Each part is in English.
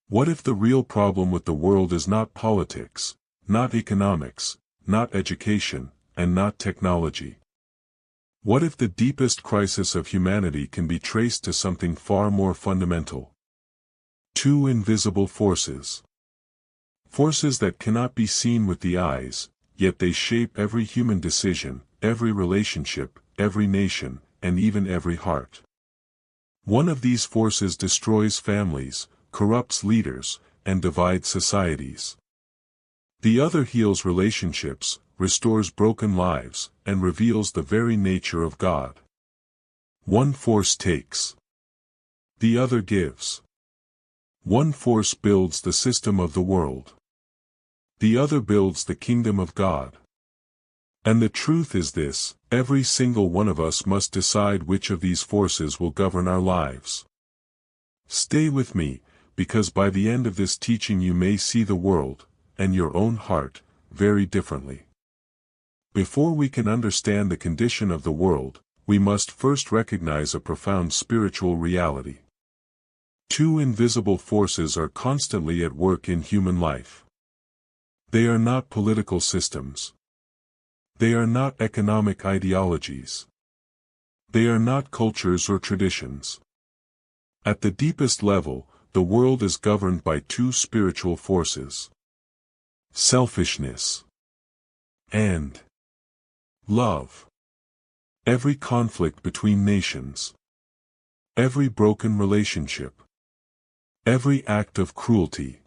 What if the real problem with the world is not politics, not economics, not education, and not technology? What if the deepest crisis of humanity can be traced to something far more fundamental? Two invisible forces. Forces that cannot be seen with the eyes, yet they shape every human decision, every relationship, every nation, and even every heart. One of these forces destroys families, corrupts leaders, and divides societies. The other heals relationships, restores broken lives, and reveals the very nature of God. One force takes. The other gives. One force builds the system of the world. The other builds the kingdom of God. And the truth is this: every single one of us must decide which of these forces will govern our lives. Stay with me, because by the end of this teaching you may see the world, and your own heart, very differently. Before we can understand the condition of the world, we must first recognize a profound spiritual reality. Two invisible forces are constantly at work in human life. They are not political systems. They are not economic ideologies. They are not cultures or traditions. At the deepest level, the world is governed by two spiritual forces: selfishness and love. Every conflict between nations, every broken relationship, every act of cruelty,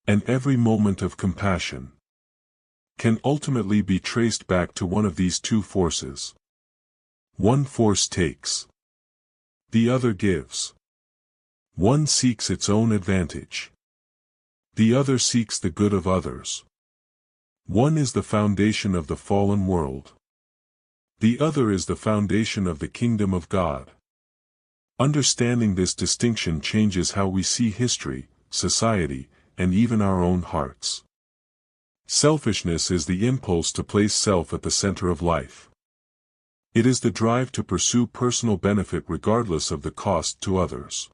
and every moment of compassion can ultimately be traced back to one of these two forces. One force takes. The other gives. One seeks its own advantage. The other seeks the good of others. One is the foundation of the fallen world. The other is the foundation of the kingdom of God. Understanding this distinction changes how we see history, society, and even our own hearts. Selfishness is the impulse to place self at the center of life. It is the drive to pursue personal benefit regardless of the cost to others.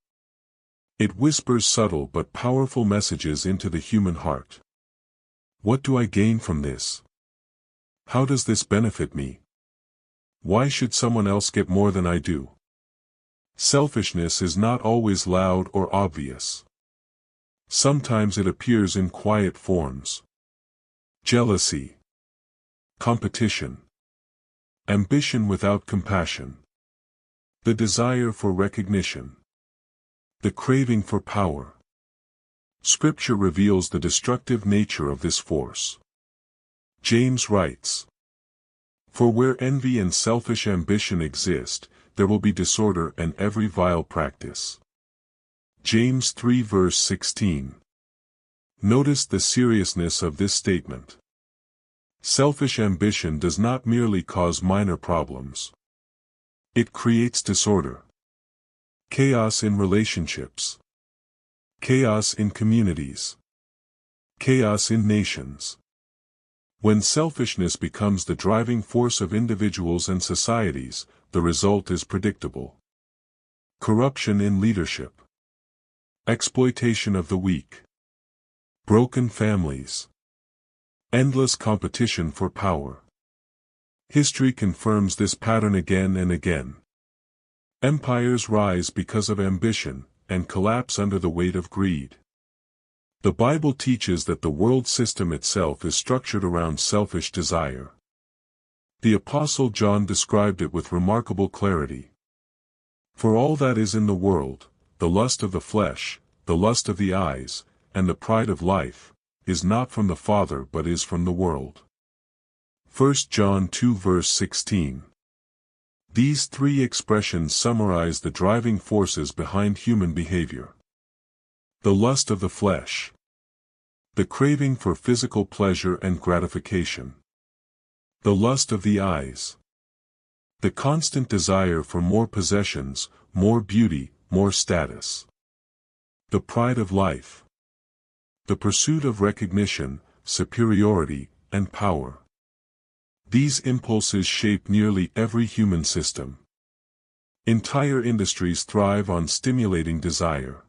It whispers subtle but powerful messages into the human heart. What do I gain from this? How does this benefit me? Why should someone else get more than I do? Selfishness is not always loud or obvious. Sometimes it appears in quiet forms. Jealousy, competition, ambition without compassion, the desire for recognition, the craving for power. Scripture reveals the destructive nature of this force. James writes, "For where envy and selfish ambition exist, there will be disorder and every vile practice." James 3 verse 16. Notice the seriousness of this statement. Selfish ambition does not merely cause minor problems. It creates disorder. Chaos in relationships. Chaos in communities. Chaos in nations. When selfishness becomes the driving force of individuals and societies, the result is predictable. Corruption in leadership. Exploitation of the weak. Broken families. Endless competition for power. History confirms this pattern again and again. Empires rise because of ambition, and collapse under the weight of greed. The Bible teaches that the world system itself is structured around selfish desire. The Apostle John described it with remarkable clarity. "For all that is in the world, the lust of the flesh, the lust of the eyes, and the pride of life, is not from the Father but is from the world." 1 John 2 verse 16. These three expressions summarize the driving forces behind human behavior. The lust of the flesh. The craving for physical pleasure and gratification. The lust of the eyes. The constant desire for more possessions, more beauty, more status. The pride of life. The pursuit of recognition, superiority, and power. These impulses shape nearly every human system. Entire industries thrive on stimulating desire.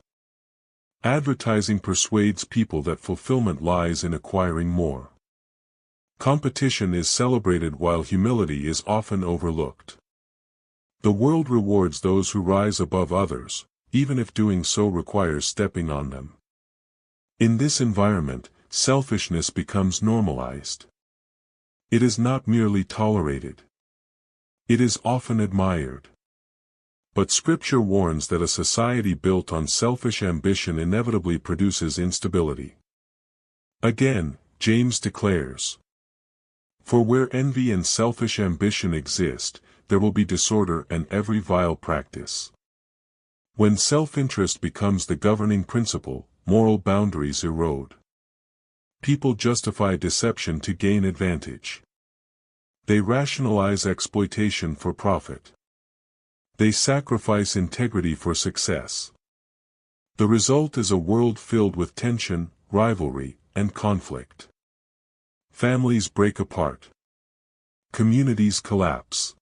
Advertising persuades people that fulfillment lies in acquiring more. Competition is celebrated while humility is often overlooked. The world rewards those who rise above others, even if doing so requires stepping on them. In this environment, selfishness becomes normalized. It is not merely tolerated. It is often admired. But Scripture warns that a society built on selfish ambition inevitably produces instability. Again, James declares, "For where envy and selfish ambition exist, there will be disorder and every vile practice." When self-interest becomes the governing principle, moral boundaries erode. People justify deception to gain advantage. They rationalize exploitation for profit. They sacrifice integrity for success. The result is a world filled with tension, rivalry, and conflict. Families break apart. Communities collapse.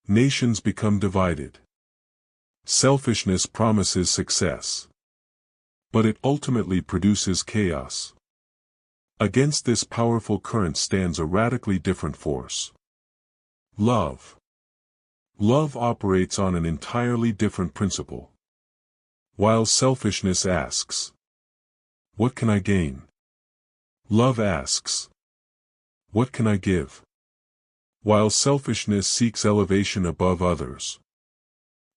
Nations become divided. Selfishness promises success. But it ultimately produces chaos. Against this powerful current stands a radically different force. Love. Love operates on an entirely different principle. While selfishness asks, "What can I gain?" Love asks, "What can I give?" While selfishness seeks elevation above others,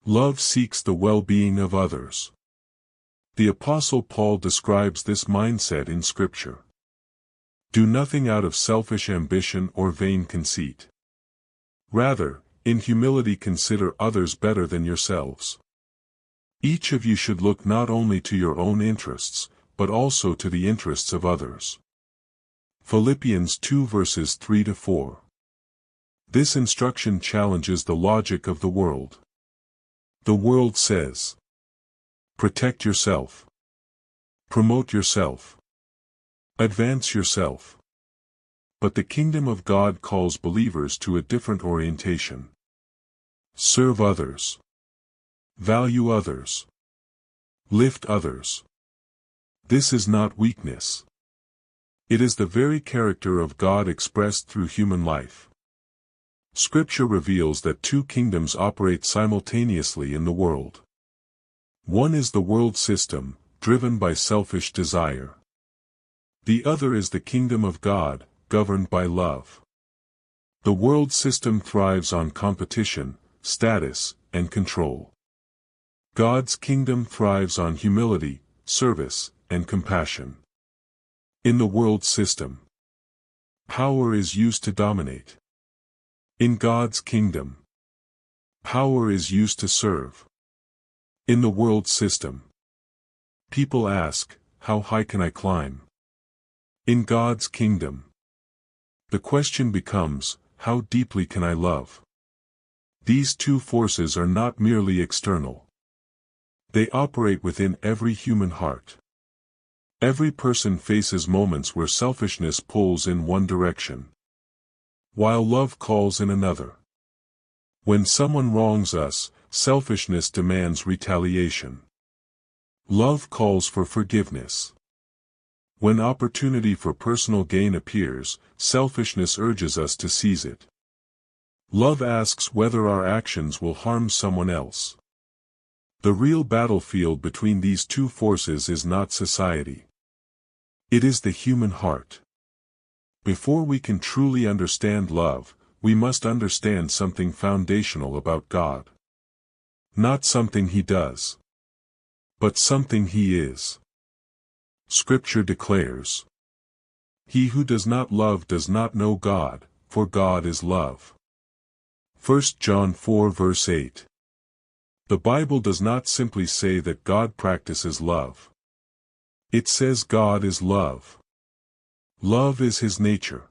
love seeks the well-being of others. The Apostle Paul describes this mindset in Scripture. "Do nothing out of selfish ambition or vain conceit. Rather, in humility consider others better than yourselves. Each of you should look not only to your own interests, but also to the interests of others." Philippians 2 verses 3-4. This instruction challenges the logic of the world. The world says, "Protect yourself. Promote yourself. Advance yourself." But the kingdom of God calls believers to a different orientation. Serve others. Value others. Lift others. This is not weakness. It is the very character of God expressed through human life. Scripture reveals that two kingdoms operate simultaneously in the world. One is the world system, driven by selfish desire. The other is the kingdom of God, governed by love. The world system thrives on competition, status, and control. God's kingdom thrives on humility, service, and compassion. In the world system, power is used to dominate. In God's kingdom, power is used to serve. In the world system, people ask, "How high can I climb?" In God's kingdom, the question becomes, "How deeply can I love?" These two forces are not merely external. They operate within every human heart. Every person faces moments where selfishness pulls in one direction, while love calls in another. When someone wrongs us, selfishness demands retaliation. Love calls for forgiveness. When opportunity for personal gain appears, selfishness urges us to seize it. Love asks whether our actions will harm someone else. The real battlefield between these two forces is not society. It is the human heart. Before we can truly understand love, we must understand something foundational about God. Not something He does, but something He is. Scripture declares, "He who does not love does not know God, for God is love." 1 John 4 verse 8. The Bible does not simply say that God practices love. It says God is love. Love is His nature.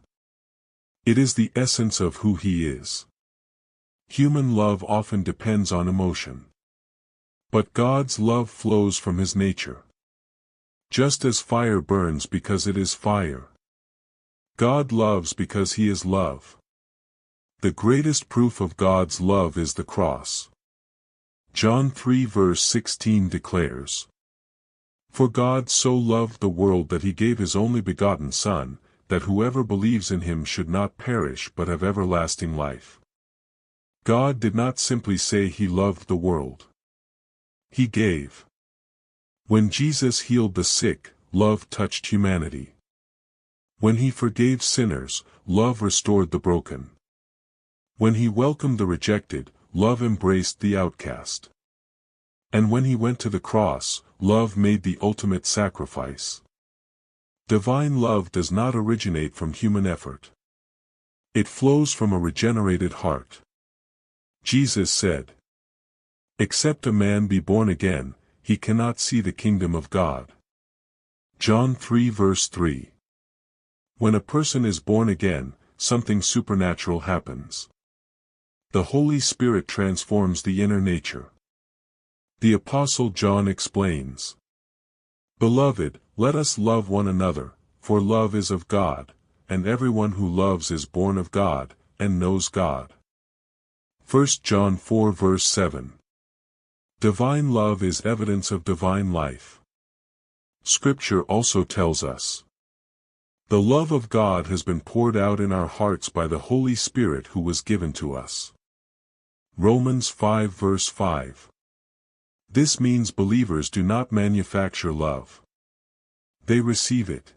It is the essence of who He is. Human love often depends on emotion. But God's love flows from His nature. Just as fire burns because it is fire, God loves because He is love. The greatest proof of God's love is the cross. John 3 verse 16 declares, For God so loved the world that he gave his only begotten Son, that whoever believes in him should not perish but have everlasting life. God did not simply say he loved the world. He gave. When Jesus healed the sick, love touched humanity. When he forgave sinners, love restored the broken. When he welcomed the rejected, love embraced the outcast. And when he went to the cross, love made the ultimate sacrifice. Divine love does not originate from human effort. It flows from a regenerated heart. Jesus said, "Except a man be born again, he cannot see the kingdom of God." John 3 verse 3. When a person is born again, something supernatural happens. The Holy Spirit transforms the inner nature. The Apostle John explains, "Beloved, let us love one another, for love is of God, and everyone who loves is born of God, and knows God." 1 John 4 verse 7. Divine love is evidence of divine life. Scripture also tells us, "The love of God has been poured out in our hearts by the Holy Spirit who was given to us." Romans 5 verse 5. This means believers do not manufacture love. They receive it.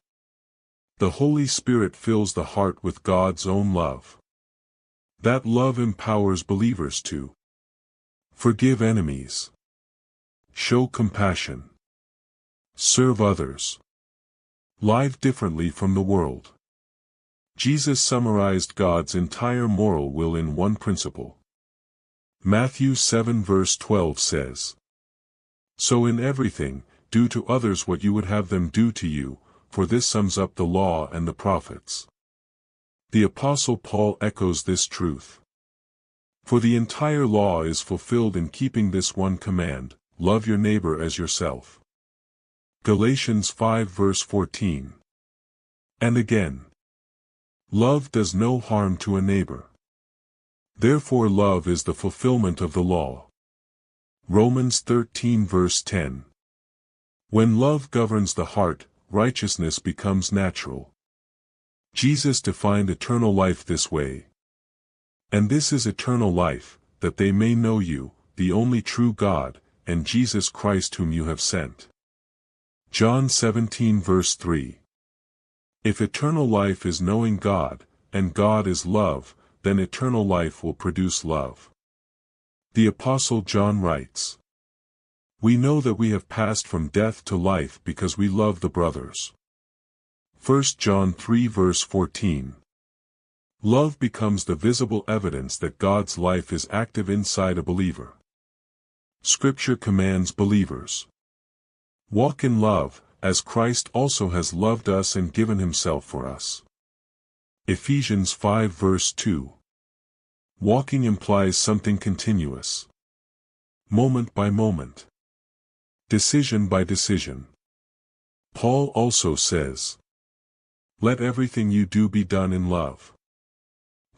The Holy Spirit fills the heart with God's own love. That love empowers believers to forgive enemies, show compassion, serve others, live differently from the world. Jesus summarized God's entire moral will in one principle. Matthew 7 verse 12 says, "So in everything, do to others what you would have them do to you, for this sums up the law and the prophets." The Apostle Paul echoes this truth. For the entire law is fulfilled in keeping this one command, love your neighbor as yourself. Galatians 5 verse 14. And again, love does no harm to a neighbor. Therefore love is the fulfillment of the law. Romans 13 verse 10. When love governs the heart, righteousness becomes natural. Jesus defined eternal life this way. "And this is eternal life, that they may know you, the only true God, and Jesus Christ whom you have sent." John 17 verse 3. If eternal life is knowing God, and God is love, then eternal life will produce love. The Apostle John writes, "We know that we have passed from death to life because we love the brothers." 1 John 3 verse 14. Love becomes the visible evidence that God's life is active inside a believer. Scripture commands believers, "Walk in love, as Christ also has loved us and given himself for us." Ephesians 5 verse 2. Walking implies something continuous. Moment by moment. Decision by decision. Paul also says, "Let everything you do be done in love."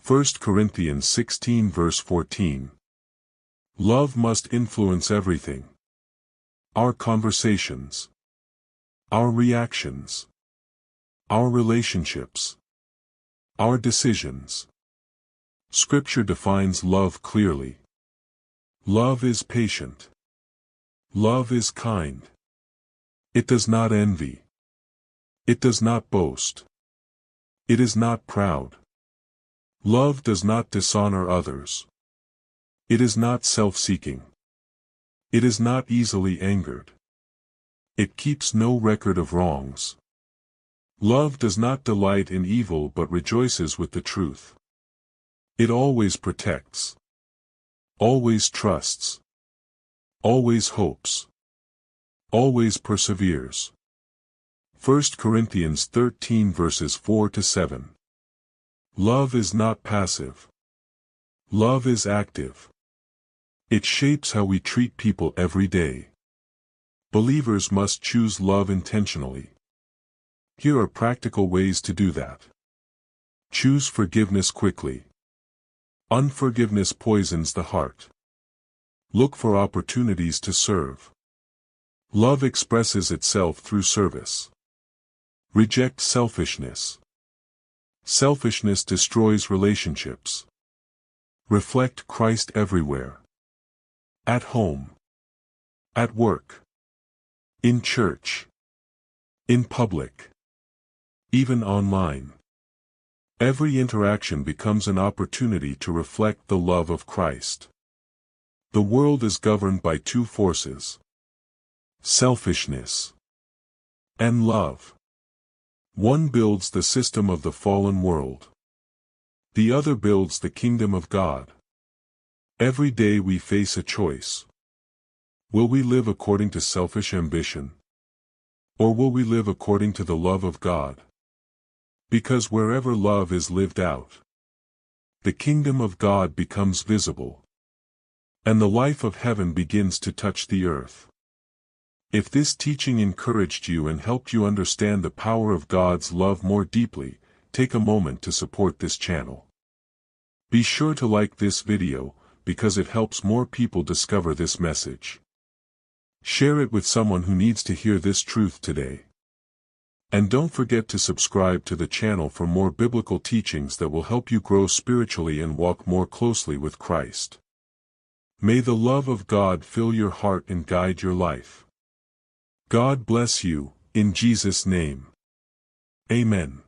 1 Corinthians 16 verse 14. Love must influence everything. Our conversations. Our reactions. Our relationships. Our decisions. Scripture defines love clearly. Love is patient. Love is kind. It does not envy. It does not boast. It is not proud. Love does not dishonor others. It is not self-seeking. It is not easily angered. It keeps no record of wrongs. Love does not delight in evil but rejoices with the truth. It always protects. Always trusts. Always hopes. Always perseveres. 1 Corinthians 13 verses 4 to 7. Love is not passive. Love is active. It shapes how we treat people every day. Believers must choose love intentionally. Here are practical ways to do that. Choose forgiveness quickly. Unforgiveness poisons the heart. Look for opportunities to serve. Love expresses itself through service. Reject selfishness. Selfishness destroys relationships. Reflect Christ everywhere. At home. At work. In church. In public. Even online. Every interaction becomes an opportunity to reflect the love of Christ. The world is governed by two forces: selfishness and love. One builds the system of the fallen world. The other builds the kingdom of God. Every day we face a choice. Will we live according to selfish ambition? Or will we live according to the love of God? Because wherever love is lived out, the kingdom of God becomes visible, and the life of heaven begins to touch the earth. If this teaching encouraged you and helped you understand the power of God's love more deeply, take a moment to support this channel. Be sure to like this video, because it helps more people discover this message. Share it with someone who needs to hear this truth today. And don't forget to subscribe to the channel for more biblical teachings that will help you grow spiritually and walk more closely with Christ. May the love of God fill your heart and guide your life. God bless you, in Jesus' name. Amen.